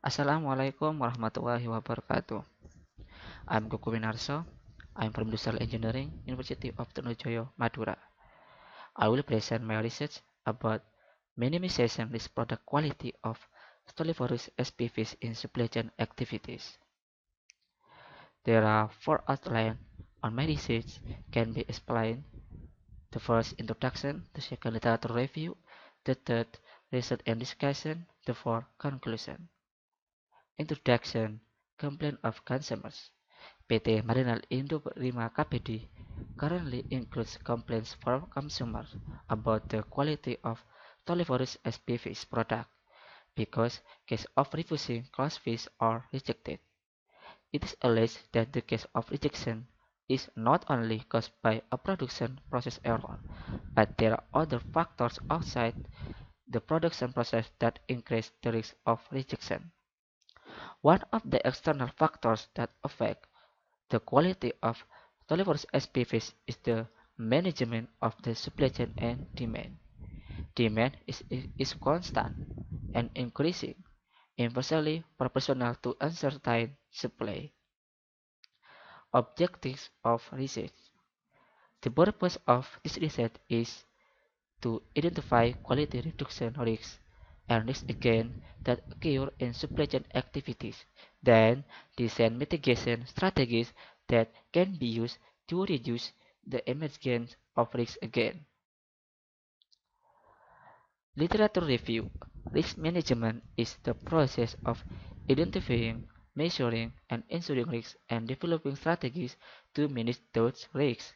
Assalamualaikum warahmatullahi wabarakatuh. I'm Kuku Winarso. I'm from Industrial Engineering, University of Trunojoyo, Madura. I will present my research about minimization risk product quality of stollivorous SPVs in supply chain activities. There are four outlines on my research can be explained. The first, introduction. The second, literature review. The third, research and discussion. The fourth, conclusion. Introduction. Complaint of consumers. PT Marinal Indo 5 KPD currently includes complaints from consumers about the quality of Tolivorus SPV's product because case of refusing class fees are rejected. It is alleged that the case of rejection is not only caused by a production process error, but there are other factors outside the production process that increase the risk of rejection. One of the external factors that affect the quality of Tolivor's SPVs is the management of the supply chain and demand. Demand is constant and increasing, inversely proportional to uncertain supply. Objectives of research. The purpose of this research is to identify quality reduction risks and risks again that occur in supply chain activities, then design mitigation strategies that can be used to reduce the emergence of risks again. Literature review. Risk management is the process of identifying, measuring, and ensuring risks and developing strategies to manage those risks.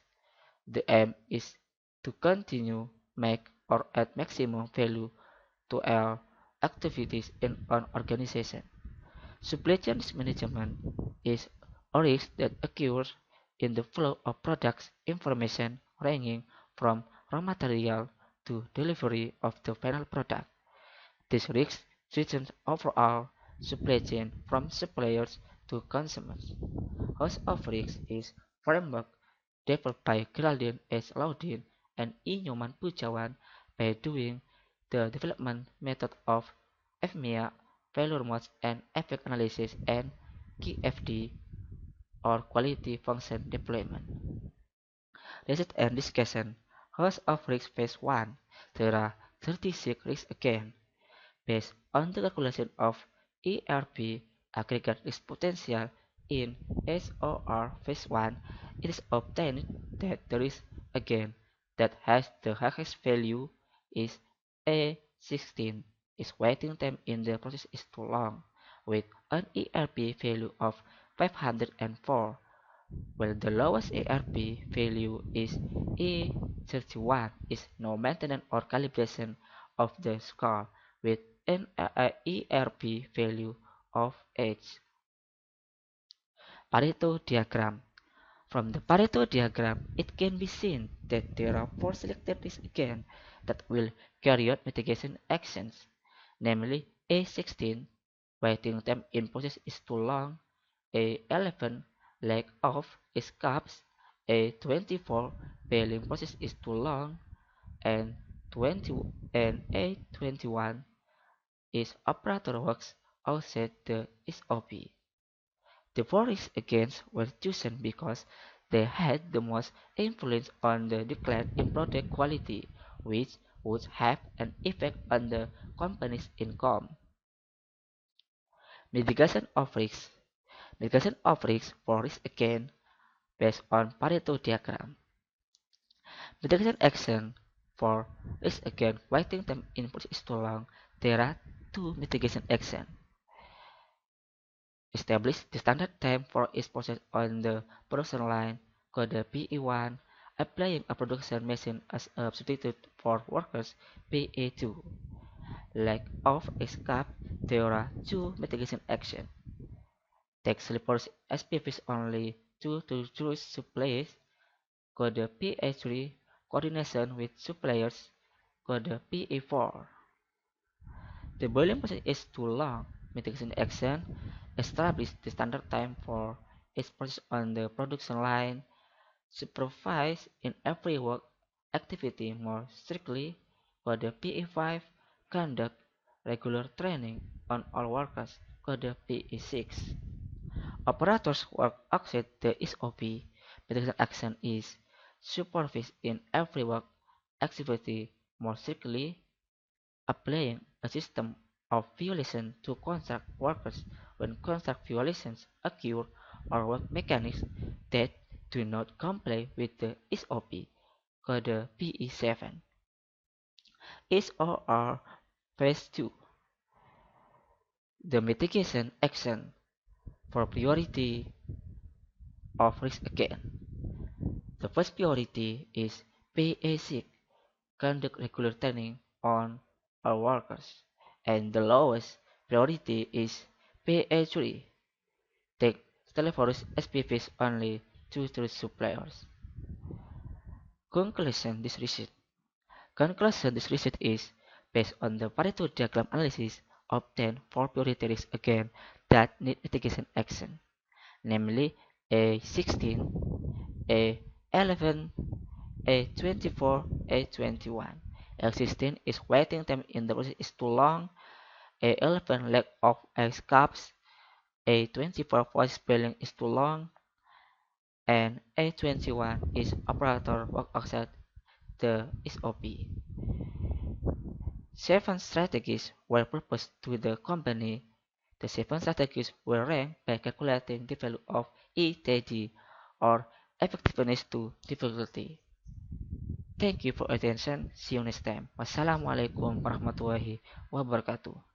The aim is to continue make or add maximum value to our activities in an organization. Supply chain risk management is a risk that occurs in the flow of products information ranging from raw material to delivery of the final product. This risk threatens overall supply chain from suppliers to consumers. Host of Risk is framework developed by Geraldine S. Laudin and E. Nyoman Pujawan by doing the development method of FMEA, failure modes and effect analysis and QFD or quality function deployment. Research and discussion. Host of Risk Phase 1. There are 36 risks again. Based on the calculation of ERP aggregate risk potential in SOR phase 1, it is obtained that the risk again that has the highest value is A16. Its waiting time in the process is too long, with an ERP value of 504, while the lowest ERP value is E31 is no maintenance or calibration of the score with an ERP value of H. Pareto diagram. From the Pareto diagram, it can be seen that there are four selected risks again that will carry out mitigation actions, namely A16, waiting time in process is too long, A11, lack of escapes, A24, failing process is too long, and 20 and A21 is operator works outside the SOP. The four risks against were chosen because they had the most influence on the decline in product quality, which would have an effect on the company's income. Mitigation of risks. Mitigation of risks for risk again based on Pareto diagram. Mitigation action for risk again waiting time input is too long. There are two mitigation actions. Establish the standard time for each process on the production line, code PE1, applying a production machine as a substitute for workers, PA2. Lack of escape, there are two mitigation actions. Take slippers SPVs only to choose suppliers, code PA3, coordination with suppliers, code PA4. The boiling process is too long. Mitigation action. Establish the standard time for each process on the production line. Supervise in every work activity more strictly. For the PE5, conduct regular training on all workers. kode PE6. Operators work outside the SOP. Mitigation action is supervised in every work activity. More strictly, applying a system of violation to contract workers when contract violations occur or work mechanics that do not comply with the SOP. Code PE7 is or phase 2. The mitigation action for priority of risk again. The first priority is PA6, conduct regular training on our workers, and the lowest priority is PA3, take telephorus SPVs only to suppliers. Conclusion this research. Conclusion this research is based on the Pareto diagram analysis obtained for priority risks again that need mitigation action, namely A16, A11, A24, A21. A16 is waiting time in the process is too long. A11 lack of escapes. A24 voice spelling is too long. And A21 is operator work outside the SOP. 7 strategies were proposed to the company. The 7 strategies were ranked by calculating the value of ETD or effectiveness to difficulty. Thank you for attention. See you next time. Wassalamualaikum warahmatullahi wabarakatuh.